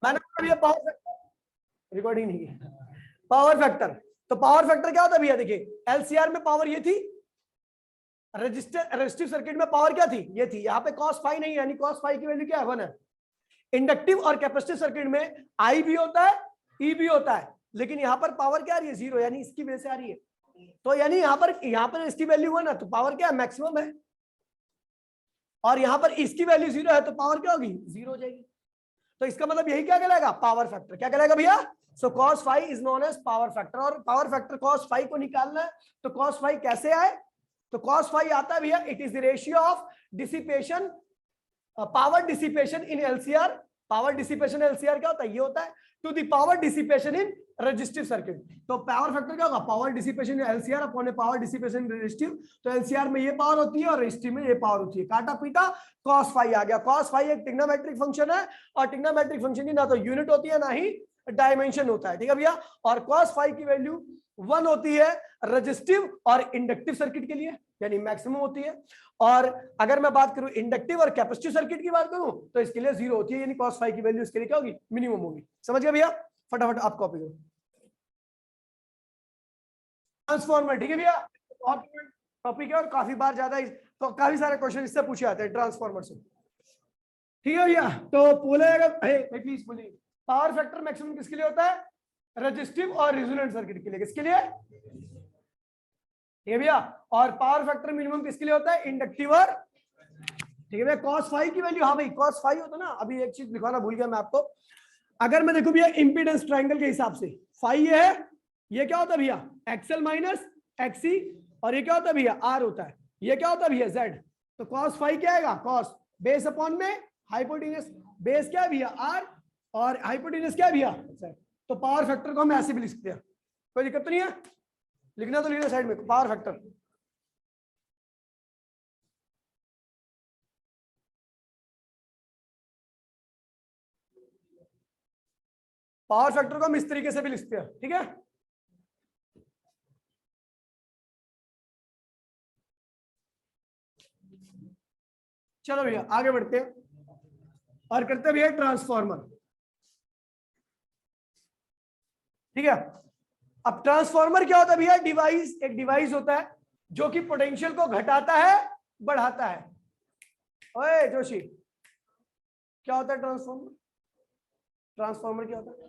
मैंने भैया power factor recording नहीं की, पावर फैक्टर। तो पावर फैक्टर क्या होता है भैया, देखिए एलसीआर में पावर ये थी, रेजिस्टिव सर्किट में पावर क्या थी, ये थी। यहाँ पे cos फाई नहीं है, यानी cos फाई की वैल्यू क्या है, 1 है। इंडक्टिव और कैपेसिटिव सर्किट में आई भी होता है, ई भी होता है, लेकिन यहाँ पर पावर क्या आ रही है, 0, यानी इसकी वजह से आ रही है। तो यानी यहाँ पर इसकी वैल्यू 1 है, तो पावर क्या है, मैक्सिमम है। और यहाँ पर इसकी वैल्यू 0 है, तो पावर क्या होगी, 0 हो जाएगी। तो इसका मतलब यही क्या कहलाएगा, पावर फैक्टर। क्या कहलाएगा भैया, so cos phi is known as power factor. और पावर फैक्टर cos फाई को निकालना है, तो cos फाई कैसे आए, तो cos फाई आता है भैया, it is the ratio of dissipation, power dissipation in LCR. Power dissipation LCR क्या होता है, ये होता है, to the power dissipation in resistive circuit. तो पावर फैक्टर क्या होगा, power dissipation in LCR upon power dissipation in resistive. तो एलसीआर में ये पावर होती है और रेजिस्टिव में ये पावर होती है। काटा पीटा cos फाई आ गया। cos फाई एक ट्रिग्नोमेट्रिक फंक्शन है, और ट्रिग्नोमेट्रिक फंक्शन की ना तो यूनिट होती है ना ही डायमेंशन होता है, ठीक है भैया। और cos फाई की वैल्यू 1 होती है रेजिस्टिव और इंडक्टिव सर्किट के लिए, यानी मैक्सिमम होती है। और अगर मैं बात करूं इंडक्टिव और कैपेसिटिव सर्किट की बात करूं, तो इसके लिए 0 होती है, यानी cos फाई की वैल्यू इसके लिए क्या होगी, मिनिमम होगी। समझ गए भैया, फटाफट आप कॉपी करो। ट्रांसफॉर्मर, ठीक है भैया, टॉपिक है और काफी बार ज्यादा तो काफी सारे क्वेश्चन इससे पूछे जाते हैं ट्रांसफॉर्मर से, ठीक है भैया। तो बोलेगा प्लीज बोलिए, पावर फैक्टर मैक्सिमम किसके लिए होता है, रेजिस्टिव और रेजोनेंट सर्किट के लिए। किसके लिए, ठीक है भैया। और पावर फैक्टर मिनिमम किसके लिए होता है, इंडक्टिव और, ठीक है भैया। cos फाई की वैल्यू, हाँ भाई cos फाई होता ना, अभी एक चीज लिखवाना भूल गया मैं आपको। अगर मैं देखूं भैया इंपीडेंस ट्रायंगल के हिसाब से, फाई ये है, ये क्या होता है भैया, एक्सएल माइनस एक्सी, और ये क्या होता है भैया, आर होता है। ये क्या होता है भैया, जेड। तो cos फाई क्या आएगा, cos बेस अपॉन में हाइपोटेन्यूस, बेस क्या है भैया, आर, और हाइपोटेन्यूस क्या है भैया, जेड। तो पावर फैक्टर को हम ऐसे भी लिख सकते हैं, कोई दिक्कत तो नहीं है, लिखना तो लिखना साइड में, पावर फैक्टर। पावर फैक्टर को हम इस तरीके से भी लिखते हैं, ठीक है। चलो भैया आगे बढ़ते हैं और करते हैं भैया ट्रांसफॉर्मर, ठीक है। अब ट्रांसफॉर्मर क्या होता है भैया, डिवाइस, एक डिवाइस होता है जो कि पोटेंशियल को घटाता है बढ़ाता है। ओए जोशी, क्या होता है ट्रांसफॉर्मर, ट्रांसफॉर्मर क्या होता है,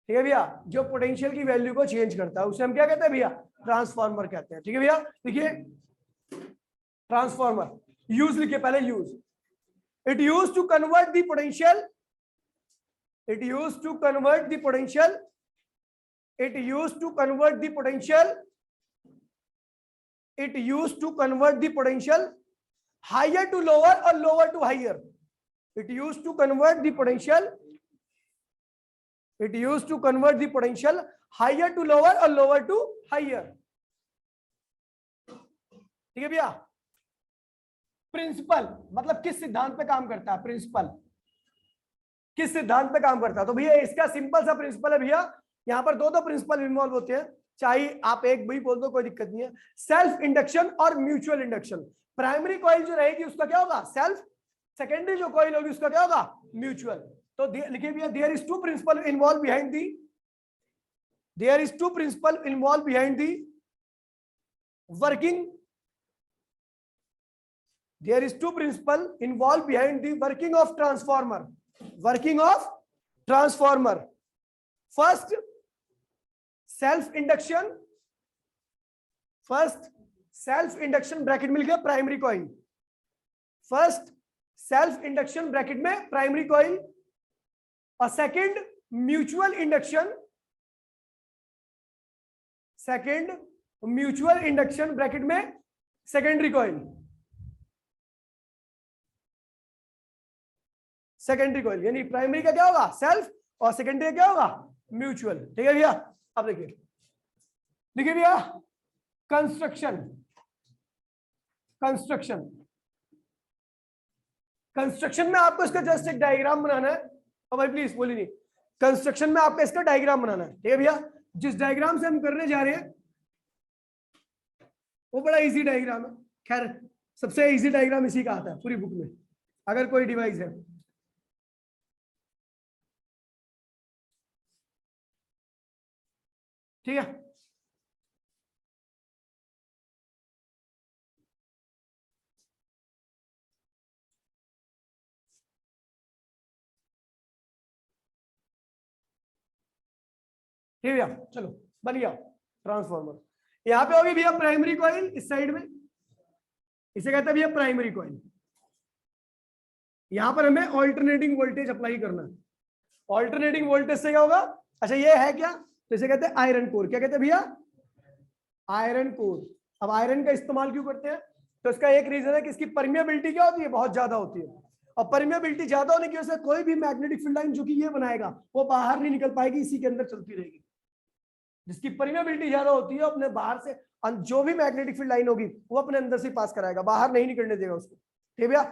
ठीक है भैया, जो पोटेंशियल की वैल्यू को चेंज करता है उसे हम क्या कहते हैं भैया, ट्रांसफॉर्मर कहते हैं, ठीक है भैया। देखिए ट्रांसफॉर्मर, यूज लिखिए पहले, use, it use to convert the potential, it use to convert the potential, it used to convert the potential, it used to convert the potential higher to lower or lower to higher, it used to convert the potential, it used to convert the potential higher to lower or lower to higher, ठीक है भैया। Principal मतलब किस सिद्धांत पे काम करता है, प्रिंसिपल किस सिद्धांत पे काम करता है, तो भैया इसका सिंपल सा प्रिंसिपल है भैया, यहाँ पर दो प्रिंसिपल इन्वॉल्व होते हैं, चाहे आप एक भी बोल दो कोई दिक्कत नहीं है। सेल्फ इंडक्शन और म्यूचुअल इंडक्शन। प्राइमरी कॉइल जो रहेगी उसका क्या होगा, सेल्फ, सेकेंडरी जो कॉइल होगी उसका क्या होगा, म्यूचुअल। तो लिखिए भैया, there is two principle involve behind the, there is two principle involve behind the working, there is two principle involve behind the working of transformer, working of transformer. First self induction, first self induction bracket में लिखा primary coil, first self induction bracket में primary coil, और second mutual induction, second mutual induction bracket में secondary coil, secondary coil, यानी primary का क्या होगा self और सेकेंडरी का क्या होगा म्यूचुअल, ठीक है भैया। अब देखिए, देखिए भैया कंस्ट्रक्शन, कंस्ट्रक्शन, कंस्ट्रक्शन में आपको इसका जस्ट एक डायग्राम बनाना है, और भाई प्लीज बोलिए नहीं, कंस्ट्रक्शन में आपको इसका डायग्राम बनाना है, ठीक है भैया। जिस डायग्राम से हम करने जा रहे हैं वो बड़ा इजी डायग्राम है, खैर सबसे इजी डायग्राम इसी का आता है पूरी बुक में, अगर कोई डिवाइस है। ठीक है। ठीक है भैया, चलो बन गया ट्रांसफॉर्मर। यहां पे होगी भैया प्राइमरी कॉइल इस साइड में, इसे कहते हैं भैया प्राइमरी कॉइल। यहां पर हमें ऑल्टरनेटिंग वोल्टेज अप्लाई करना है। ऑल्टरनेटिंग वोल्टेज से क्या होगा, अच्छा ये है क्या, तो इसे कहते हैं आयरन कोर। क्या कहते हैं भैया, आयरन कोर। अब आयरन का इस्तेमाल क्यों करते हैं, तो इसका एक रीजन है कि इसकी परमिएबिलिटी क्या होती है, बहुत ज्यादा होती है। और परमिएबिलिटी ज्यादा होने की वजह से कोई भी मैग्नेटिक फील्ड लाइन जो कि ये बनाएगा वो बाहर नहीं निकल पाएगी, इसी के अंदर चलती रहेगी। जिसकी परमिएबिलिटी ज्यादा होती है अपने बाहर से जो भी मैग्नेटिक फील्ड लाइन होगी वो अपने अंदर से पास कराएगा, बाहर नहीं निकलने देगा उसको। ठीक है भैया,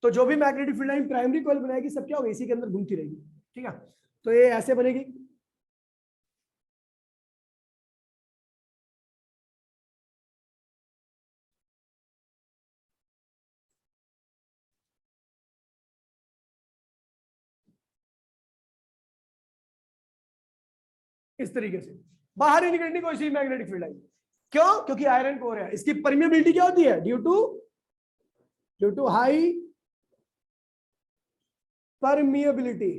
तो जो भी magnetic field line primary coil बनाएगी सब क्या होगा, इसी के अंदर घूमती रहेगी। ठीक है, तो ये ऐसे बनेगी। इस तरीके से बाहर ही निकलनी कोई सी मैग्नेटिक फील्ड लाइन। क्यों, क्योंकि आयरन कोर है, इसकी परमिएबिलिटी क्या होती है, ड्यू टू हाई परमिएबिलिटी।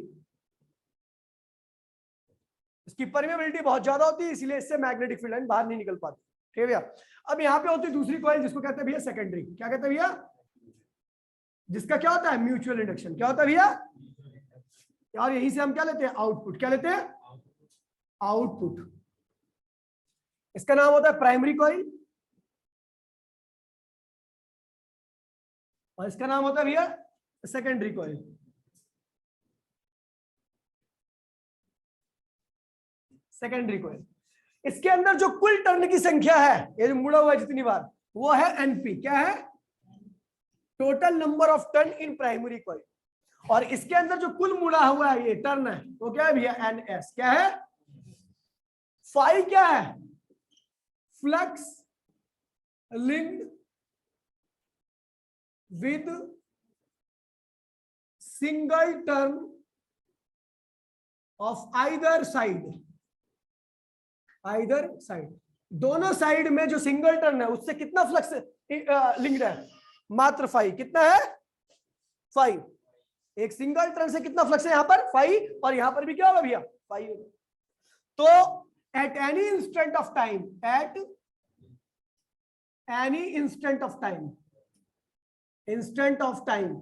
इसकी परमिएबिलिटी बहुत ज्यादा होती है, इसलिए इससे मैग्नेटिक फील्ड लाइन बाहर नहीं निकल पाती। ठीक है भैया, अब यहाँ पे होती है दूसरी कॉइल जिसको कहते हैं भैया सेकेंडरी। क्या कहते हैं भैया, जिसका क्या होता है, म्यूचुअल इंडक्शन। क्या होता है भैया, और यहीं से हम क्या लेते हैं, आउटपुट। क्या लेते हैं, आउटपुट। इसका नाम होता है प्राइमरी कॉइल और इसका नाम होता है भैया सेकेंडरी कॉइल। सेकेंडरी कॉइल, इसके अंदर जो कुल टर्न की संख्या है, ये जो मुड़ा हुआ है जितनी बार, वो है एनपी। क्या है, total number of turn in primary coil. और इसके अंदर जो कुल मुड़ा हुआ है ये टर्न है वो क्या है भैया, एनएस। क्या है, फाई क्या है, flux linked with single turn off either side. Either side, दोनों साइड में जो सिंगल टर्न है उससे कितना फ्लक्स लिंक्ड है, मात्र फाइव। कितना है, 5। एक सिंगल टर्न से कितना फ्लक्स है, यहां पर 5, और यहां पर भी क्या होगा भैया, 5 होगा। तो at any instant of time, at any instant of time, instant of time,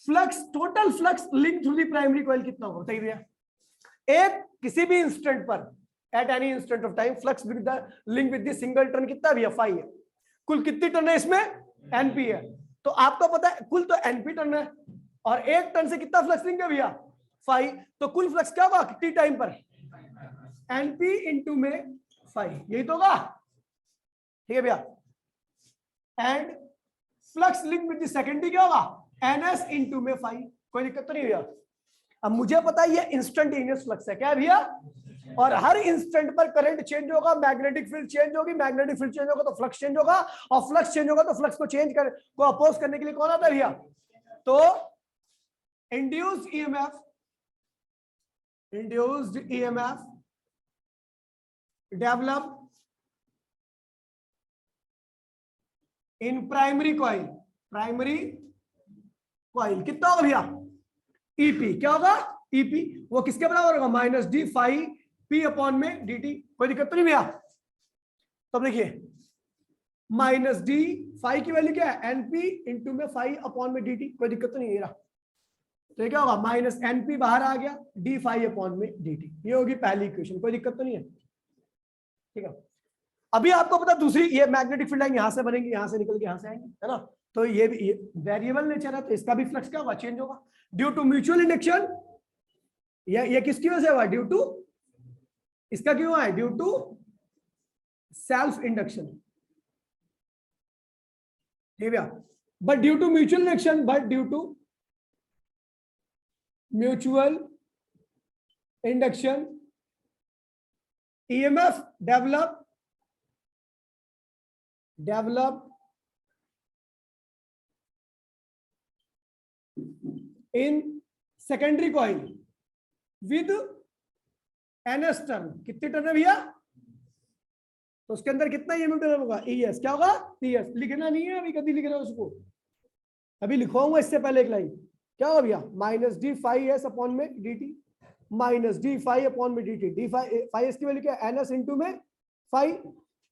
flux, total flux link through the primary coil कितना होगा बताइए भैया। एक किसी भी इंस्टेंट पर, at any instant of time, flux with the link with the single turn कितना भैया, 5 है। कुल कितनी टर्न है इसमें, एनपी है। तो आपको पता है कुल तो एनपी टर्न है, और एक टर्न से कितना फ्लक्स लिंक है भैया, 5। तो कुल फ्लक्स क्या होगा कितनी टाइम पर, एनपी इंटू में 5, यही तो होगा। ठीक है भैया, and flux link with the secondary क्या होगा, एनएस इंटू में 5। कोई दिक्कत तो नहीं भैया। अब मुझे पता है ये इंस्टेंटेनियस फ्लक्स है, क्या है भैया, और हर इंस्टेंट पर करंट चेंज होगा, मैग्नेटिक फील्ड चेंज होगी, मैग्नेटिक फील्ड चेंज होगा तो फ्लक्स चेंज होगा, और फ्लक्स चेंज होगा तो फ्लक्स को को अपोज करने के लिए कौन आता है भैया, तो induced EMF develop in primary coil. Primary coil कितना होगा भैया, ईपी। क्या होगा, ईपी, वो किसके बराबर होगा, minus D five P upon में डी टी। कोई दिक्कत तो नहीं भैया। तो देखिए माइनस डी फाइव की वैल्यू क्या है, एनपी इंटू में 5 अपॉन में डी टी। कोई दिक्कत तो नहीं है। तो ये क्या होगा, माइनस एनपी बाहर आ गया, डी फाइव अपॉन में डी टी। ये होगी पहली इक्वेशन, कोई दिक्कत तो नहीं है। ठीक है, अभी आपको पता दूसरी, ये मैग्नेटिक फील्ड लाइन यहां से बनेगी, यहां से निकल के यहां से आएंगे, है ना। तो ये भी वेरिएबल नेचर है, तो इसका भी फ्लक्स क्या होगा, चेंज होगा ड्यू टू म्यूचुअल इंडक्शन। ये किसकी वजह से हुआ, ड्यू टू, इसका क्यों हुआ है, ड्यू टू सेल्फ इंडक्शन। ठीक है, but due to mutual induction, but due to mutual induction EMF develop in secondary coil with NS turn, कितनी टर्न है भैया? तो उसके अंदर कितना ईएमएफ टर्न होगा? ईएस। क्या होगा? ईएस। लिखना नहीं है अभी, कभी लिख रहे हो उसको, अभी लिखवाऊंगा इससे पहले एक लाइन। क्या होगा भैया? Minus D five S upon में D T, minus D five upon में D T. D five S की वैल्यू क्या? एनएस इंटू में फाइव,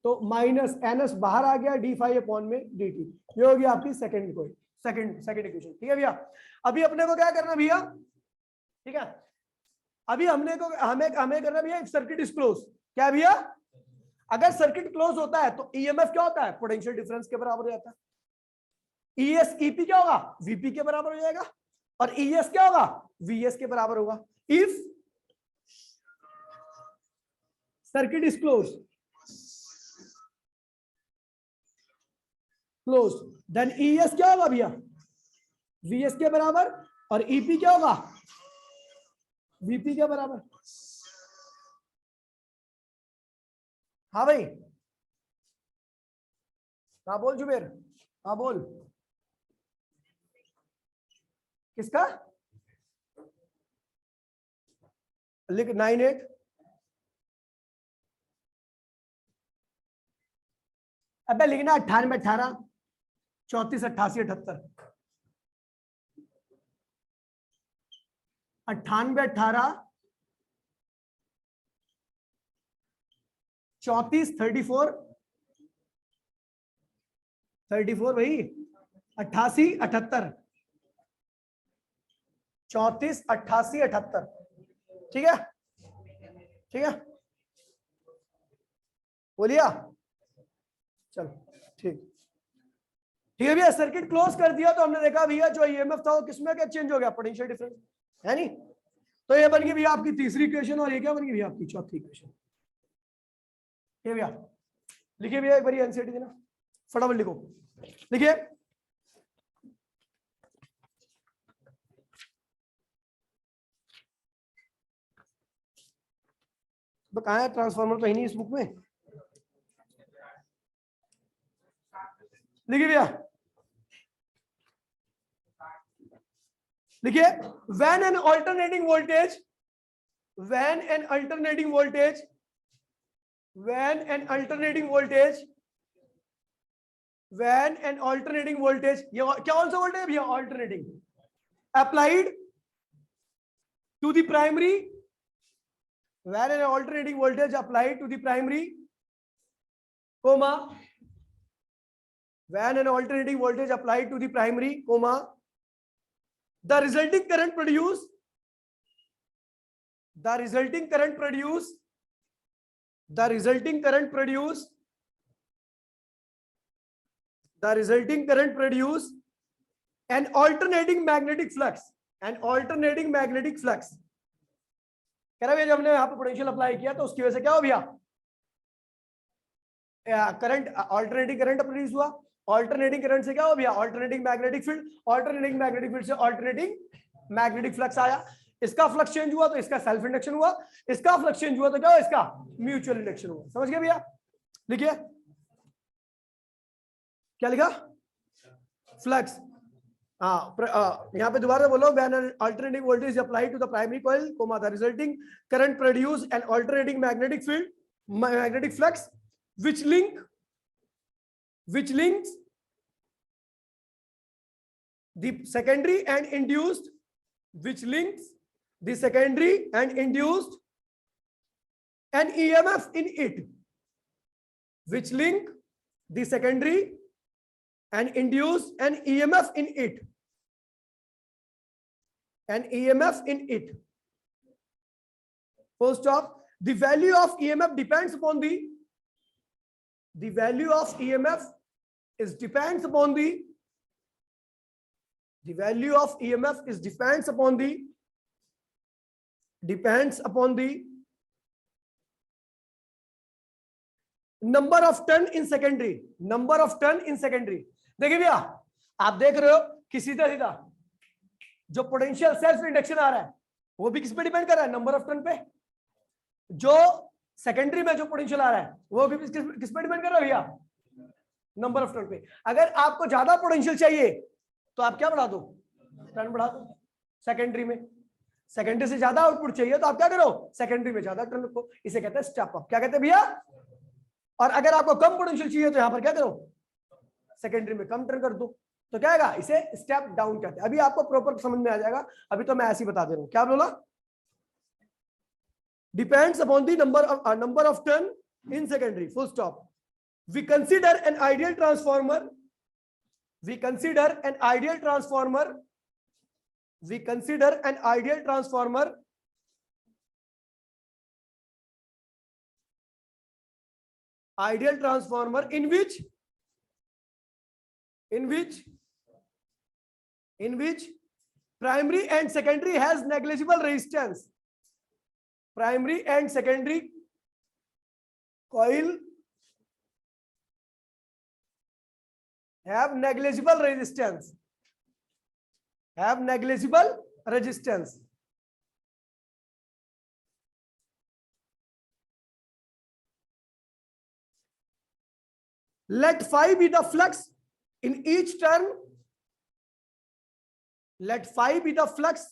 तो माइनस एनएस बाहर आ गया, डी फाइव अपॉन में डी टी। ये होगी आपकी सेकंड इक्वेशन। ठीक है भैया। अभी अपने को क्या करना भैया? ठीक है, अभी हमें करना भैया, इफ सर्किट इज क्लोज। क्या भैया? अगर सर्किट क्लोज होता है तो ईएमएफ क्या होता है? पोटेंशियल डिफरेंस के बराबर हो जाता है। ईएस ईपी क्या होगा? वीपी के बराबर हो जाएगा, और ईएस क्या होगा? वीएस के बराबर होगा। If circuit is close then ES क्या होगा भैया? वीएस के बराबर, और ईपी क्या होगा? वीपी के बराबर। हाँ भाई, हाँ बोल जुबेर, हाँ बोल। किसका? लिख 98। अबे लिखना 98 18 34 88 78, 98 18 34 34 भाई, 88 78 34 88 78। ठीक है, ठीक है, बोलिए। चलो ठीक है भैया। सर्किट क्लोज कर दिया तो हमने देखा भैया जो ईएमएफ था वो किसमें क्या चेंज हो गया? पोटेंशियल डिफरेंस, है नहीं? तो ये बन गई भैया आपकी तीसरी इक्वेशन, और ये क्या बन गई भैया? आपकी चौथी इक्वेशन। ठीक है भैया, लिखिए भैया एक बार एनसीईआरटी देना, फटाफट लिखो। लिखिए, कहाँ है ट्रांसफार्मर? कहीं नहीं इस बुक में। लिखिए भैया, लिखिए, when an alternating voltage ये क्या कौन सा वोल्टेज है भैया? Alternating, applied to the primary, when an alternating voltage applied to the primary, comma, when an alternating voltage applied to the primary, comma, the resulting current produced an alternating magnetic flux, कह रहा है जब हमने यहाँ पे potential apply किया तो उसकी वजह से क्या हो भैया? करंट, ऑल्टरनेटिंग करंट प्रोड्यूस हुआ। ऑल्टरनेटिंग करंट से क्या हो भैया? Alternating magnetic field, alternating magnetic field से ऑल्टरनेटिंग मैग्नेटिक फ्लक्स आया। इसका फ्लक्स चेंज हुआ तो इसका सेल्फ इंडक्शन हुआ, इसका फ्लक्स चेंज हुआ तो क्या हुआ? इसका म्यूचुअल इंडक्शन हुआ। समझ गए भैया? लिखिए, क्या लिखा? फ्लक्स। यहाँ पे दोबारा बोलो, when an alternating voltage is applied to the primary coil, comma, the resulting current produce an alternating magnetic field, magnetic flux, which links the secondary and induced, an EMF in it, which link the secondary and induce an EMF in it, Full stop. The value of EMF depends upon the value of EMF is depends upon the number of turn in secondary, देखिए भैया, आप देख रहे हो कि सीधा सीधा जो पोटेंशियल सेल्फ इंडक्शन आ रहा है वो भी किस पे डिपेंड कर रहा है? नंबर ऑफ टर्न पे। जो सेकेंडरी में जो पोटेंशियल आ रहा है वो भी किस पे डिपेंड कर रहा है भैया? नंबर ऑफ टर्न पे। अगर आपको ज्यादा पोटेंशियल चाहिए तो आप क्या बढ़ा दो? टर्न बढ़ा दो। सेकेंडरी में सेकेंडरी से ज्यादा आउटपुट चाहिए तो आप क्या करो, सेकेंडरी में ज्यादा टर्न रखो, इसे कहते हैं स्टेप अप। क्या कहते हैं भैया? और अगर आपको कम पोटेंशियल चाहिए तो यहां पर क्या करो, सेकेंडरी में कम टर्न कर दो, तो क्या आएगा, इसे स्टेप डाउन कहते हैं। अभी आपको प्रॉपर समझ में आ जाएगा, अभी तो मैं ऐसे ही बता दे रहा हूं। क्या बोला? Depends upon the number of turn in secondary, full stop. We consider an ideal transformer, we consider an ideal transformer, we consider an ideal transformer in which primary and secondary has negligible resistance, primary and secondary coil have negligible resistance, let phi be the flux in each turn, let phi be the flux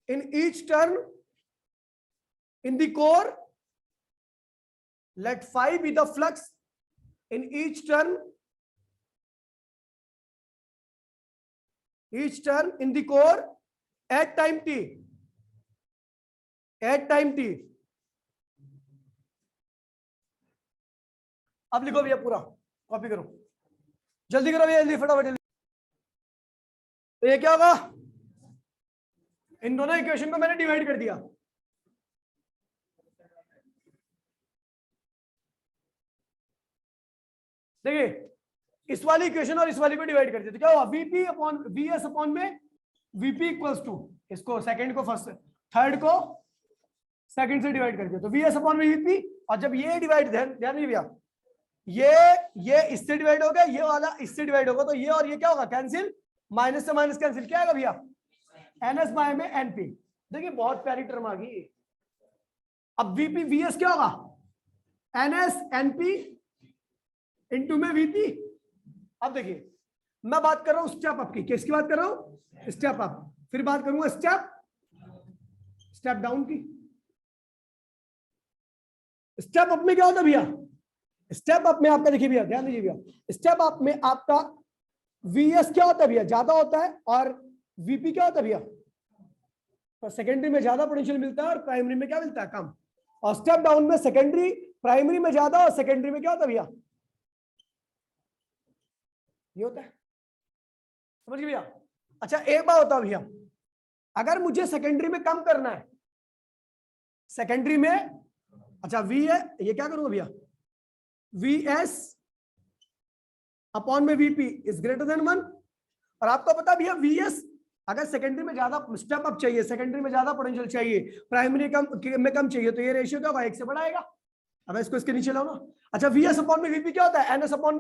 in each turn in the core, let phi be the flux in each turn in the core at time t, अब लिखो भैया, पूरा copy करो, जल्दी करो भैया, जल्दी फटाफट जल्दी। तो ये क्या होगा, इन दोनों इक्वेशन को मैंने डिवाइड कर दिया, देखिए इस वाली इक्वेशन और इस वाली को डिवाइड कर दिया, तो क्या हुआ, वीपी अपॉन वीएस अपॉन में वीपी इक्वल्स टू, इसको सेकंड को फर्स्ट, थर्ड को सेकंड से डिवाइड कर दिया, तो वीएस अपॉन में वीपी। और जब ये डिवाइड, ध्यान नहीं भैया, ये इससे डिवाइड होगा, ये वाला इससे डिवाइड होगा, तो ये और ये क्या होगा, कैंसिल, माइनस से माइनस कैंसिल, क्या आएगा भैया, एनएस बाय में एनपी। देखिए बहुत प्यारी टर्म आ गई। अब वीपी वीएस क्या होगा, एनएस एनपी इनटू में वीपी। अब देखिए मैं बात कर रहा हूं स्टेप अप की, किसकी बात कर रहा हूं, स्टेप अप, फिर बात करूंगा स्टेप डाउन की। स्टेप अप में क्या होता है भैया, स्टेप अप में आपका देखिए भैया, ध्यान दीजिए भैया, स्टेप अप में आपका वीएस क्या होता है भैया, ज्यादा होता है, और वीपी क्या होता है भैया, तो सेकेंडरी में ज्यादा पोटेंशियल मिलता है और प्राइमरी में क्या मिलता है, कम। और स्टेप डाउन में सेकेंडरी, प्राइमरी में ज्यादा और सेकेंडरी में क्या होता है भैया, ये होता है, समझिए भैया। अच्छा एक बात होता है भैया, अगर मुझे सेकेंडरी में कम करना है, सेकेंडरी में, अच्छा वी है, ये क्या करूंगा भैया, वीएस अपॉन में वीपी इज ग्रेटर देन 1। और आपको पता भैया वीएस अगर सेकेंडरी में ज्यादा स्टेप अप चाहिए, सेकेंडरी में ज्यादा पोटेंशियल चाहिए, प्राइमरी में कम चाहिए, तो ये रेशियो क्या होगा, 1 से बढ़ाएगा। अब इसको इसके नीचे लाओ ना। अच्छा वीएस अपॉन में वीपी क्या होता है, एनएस अपॉन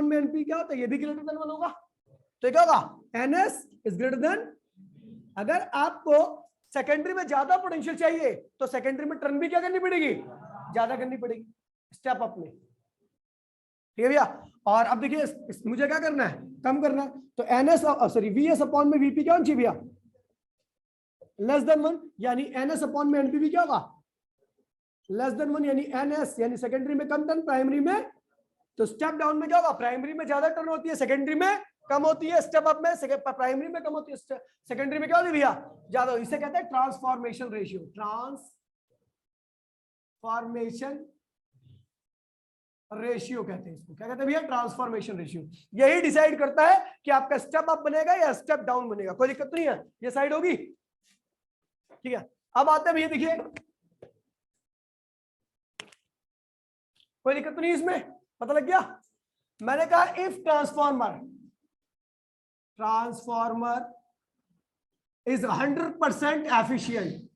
में एनपी क्या होता है, ये भी ग्रेटर देन 1 होगा, तो क्या होगा, एनएस इज ग्रेटर देन। अगर आपको सेकेंडरी में ज्यादा पोटेंशियल चाहिए तो सेकेंडरी में टर्न भी क्या करनी पड़ेगी, ज्यादा करनी पड़ेगी स्टेप अप में, ठीक है भैया। और अब देखिए मुझे क्या करना है, कम करना है, तो एनएस सॉरी वीएस अपॉन में वीपी क्या होनी चाहिए भैया, लेस देन 1, यानी एनएस अपॉन में एनपी भी क्या होगा, लेस देन 1, यानी एनएस यानी सेकेंडरी में कम टर्न, प्राइमरी में, तो स्टेप डाउन में क्या होगा, प्राइमरी में ज्यादा टर्न होती है, सेकेंडरी में कम होती है, स्टेप अप में प्राइमरी में कम होती है, सेकेंडरी में क्या होती है भैया, ज्यादा। इसे कहते हैं ट्रांसफॉर्मेशन रेशियो, ट्रांसफॉर्मेशन रेशियो कहते हैं इसको, क्या कहते हैं भैया, ट्रांसफॉर्मेशन रेशियो। यही डिसाइड करता है कि आपका स्टेप अप बनेगा या स्टेप डाउन बनेगा, कोई दिक्कत नहीं है, ये साइड होगी, ठीक है। अब आते हैं भैया, देखिए कोई दिक्कत तो नहीं, इसमें पता लग गया। मैंने कहा इफ ट्रांसफॉर्मर इज 100% एफिशिएंट,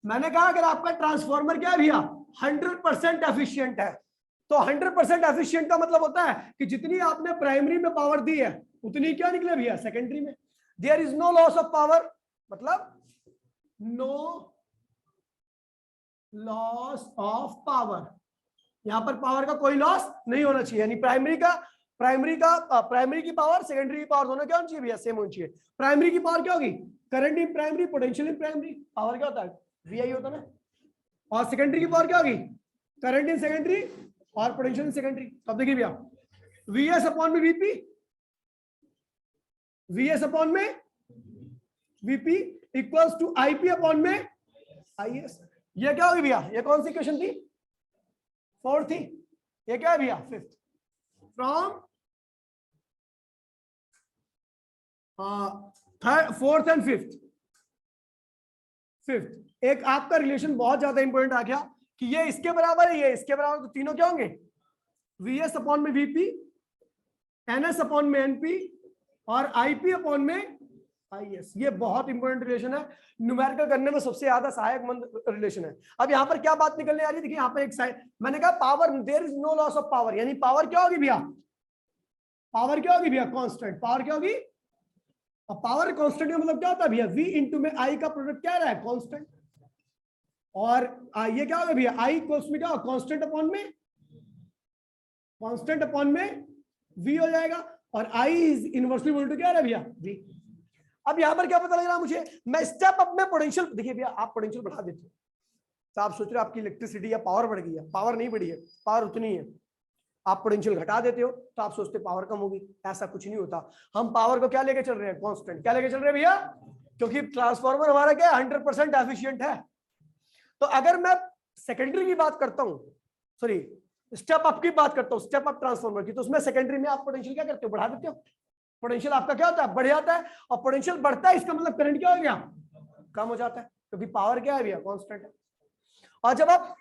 मैंने कहा अगर आपका ट्रांसफॉर्मर क्या है भैया, 100% एफिशिएंट है, तो 100% एफिशिएंट का मतलब होता है कि जितनी आपने प्राइमरी में पावर दी है उतनी क्या निकले भैया सेकेंडरी में। There is no loss of power, मतलब नो लॉस ऑफ पावर, यहाँ पर पावर का कोई लॉस नहीं होना चाहिए, यानी प्राइमरी की पावर सेकेंडरी की पावर दोनों क्या होनी चाहिए भैया, सेम होनी चाहिए। प्राइमरी की पावर क्या होगी, current in primary, potential in primary, power क्या होता है VI होता है ना। और सेकेंडरी की पावर क्या होगी, करंट इन सेकेंडरी और पोटेंशियल इन सेकेंडरी। तब देखिए भैया VS अपॉन में VP, VS अपॉन में VP equals to IP upon में IS। ये क्या होगी भैया, ये कौन सी क्वेश्चन थी, फोर्थ थी, ये क्या है भैया fifth. From third, fourth and fifth. एक आपका रिलेशन बहुत ज्यादा इंपॉर्टेंट आ गया कि ये इसके बराबर है, ये इसके बराबर, तो तीनों क्या होंगे, VS अपॉन में VP, NS अपॉन में NP और IP अपॉन में IS। ये बहुत इंपॉर्टेंट रिलेशन है, न्यूमेरिकल करने में सबसे ज्यादा सहायक मंद रिलेशन है। अब यहाँ पर क्या बात निकलने आ रही है, देखिए यहाँ पर एक साइड मैंने कहा power, there is no loss of power, यानी पावर क्या होगी भैया, पावर क्या होगी भैया, कांस्टेंट। पावर क्या होगी, और पावर कांस्टेंट का मतलब क्या होता है भैया, V इंटू में I का प्रोडक्ट क्या रहा है, कांस्टेंट। और ये क्या होगा भैया, I इक्वल्स में क्या, कांस्टेंट अपॉन में, कांस्टेंट अपॉन में V हो जाएगा, और I is inversely equal to क्या है भैया, V। अब यहां पर क्या पता लग रहा है मुझे, मैं स्टेप अप में पोटेंशियल, देखिए भैया आप पोटेंशियल बढ़ा देते हो तो आप सोच रहे हो आपकी इलेक्ट्रिसिटी या पावर बढ़ गई है, पावर नहीं बढ़ी है, पावर उतनी है। आप पोटेंशियल घटा देते हो तो आप सोचते पावर कम होगी, ऐसा कुछ नहीं होता। हम पावर को क्या लेके चल रहे हैं, कांस्टेंट। क्या लेके चल रहे हैं भैया, क्योंकि ट्रांसफार्मर हमारा क्या 100% एफिशिएंट है। तो अगर मैं सेकेंडरी की बात करता हूं, सॉरी स्टेप अप की बात करता हूं, स्टेप अप ट्रांसफार्मर की, तो उसमें सेकेंडरी में आप पोटेंशियल क्या करते हो, बढ़ा देते हो। पोटेंशियल आपका क्या होता है, बढ़ जाता है, और पोटेंशियल बढ़ता है इसका मतलब करंट क्या हो गया, कम हो जाता है, क्योंकि पावर क्या है भैया, कांस्टेंट है। और जब आप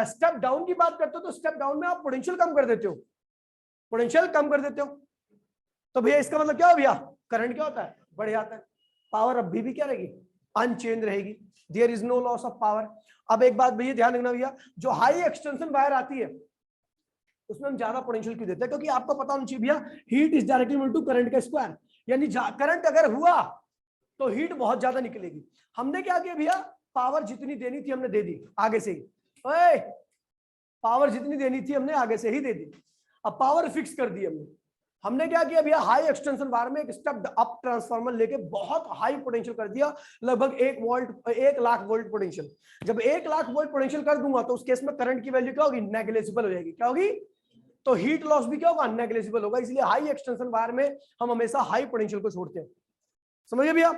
स्टेप डाउन की बात करते हो तो स्टेप डाउन में आप पोटेंशियल कम कर देते हो, पोटेंशियल कम कर देते हो, तो भैया इसका मतलब क्या हो भैया, करंट क्या होता है, बढ़ जाता है। पावर अब भी क्या रहेगी, अनचेंज रहेगी, there is no loss of power. अब एक बात भैया ध्यान रखना भैया, जो हाई एक्सटेंशन वायर आती है उसमें हम ज्यादा पोटेंशियल क्यों देते हैं, क्योंकि आपको पता होना चाहिए भैया heat is directly equal to current का स्क्वायर, यानी करंट अगर हुआ तो हीट बहुत ज्यादा निकलेगी। हमने क्या किया भैया, पावर जितनी देनी थी हमने दे दी आगे से ही, ओए पावर जितनी देनी थी हमने आगे से ही दे दी, अब पावर फिक्स कर दी हमने क्या किया भैया, हाई एक्सटेंशन बार में एक स्टेप अप ट्रांसफार्मर लेके बहुत हाई पोटेंशियल कर दिया, लगभग 1 लाख वोल्ट पोटेंशियल। जब 1 लाख वोल्ट पोटेंशियल कर दूंगा तो उस केस में करंट की वैल्यू क्या होगी, नेग्लिजिबल हो जाएगी। क्या होगी, तो हीट लॉस भी क्या होगा, नेग्लिजिबल होगा। इसलिए हाई एक्सटेंशन वायर में हम हमेशा हाई पोटेंशियल को छोड़ते हैं, समझिए भैया,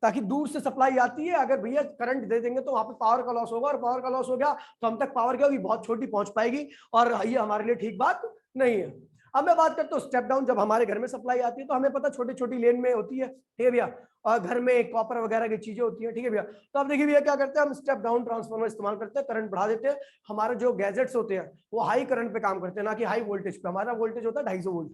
ताकि दूर से सप्लाई आती है, अगर भैया करंट दे देंगे तो वहां पे पावर का लॉस होगा, और पावर का लॉस हो गया तो हम तक पावर क्या होगी, बहुत छोटी पहुंच पाएगी, और ये हमारे लिए ठीक बात नहीं है। अब मैं बात करता हूँ स्टेप डाउन, जब हमारे घर में सप्लाई आती है तो हमें पता छोटी छोटी लेन में होती है, ठीक है भैया, और घर में कॉपर वगैरह की चीजें होती है, ठीक है भैया। तो अब देखिए भैया क्या करते हैं, हम स्टेप डाउन ट्रांसफार्मर इस्तेमाल करते हैं, करंट बढ़ा देते हैं। हमारे जो गैजेट्स होते हैं वो हाई करंट पे काम करते हैं, ना कि हाई वोल्टेज पे। हमारा वोल्टेज होता है 250 वोल्ट,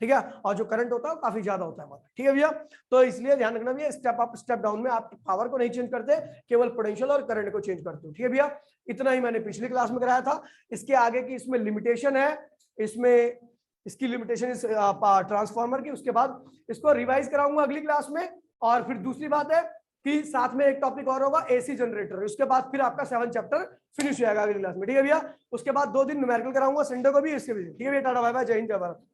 ठीक है, और जो करंट होता है वो काफी ज्यादा होता है हमारा, ठीक है भैया। तो इसलिए ध्यान रखना भैया, स्टेप अप स्टेप डाउन में आप पावर को नहीं चेंज करते, केवल पोटेंशियल और करंट को चेंज करते हो, ठीक है भैया। इतना ही मैंने पिछली क्लास में कराया था। इसके आगे की इसमें लिमिटेशन है, इसमें इसकी लिमिटेशन इस ट्रांसफार्मर की, उसके बाद इसको रिवाइज कराऊंगा अगली क्लास में। और फिर दूसरी बात है कि साथ में एक टॉपिक और होगा एसी जनरेटर, उसके बाद फिर आपका 7 चैप्टर फिनिश हो जाएगा अगली क्लास में, ठीक है भैया। उसके बाद 2 दिन न्यूमेरिकल कराऊंगा, संडे को भी, इसके भी, ठीक है भैया। टाटा बाय बाय, जय हिंद जय भारत।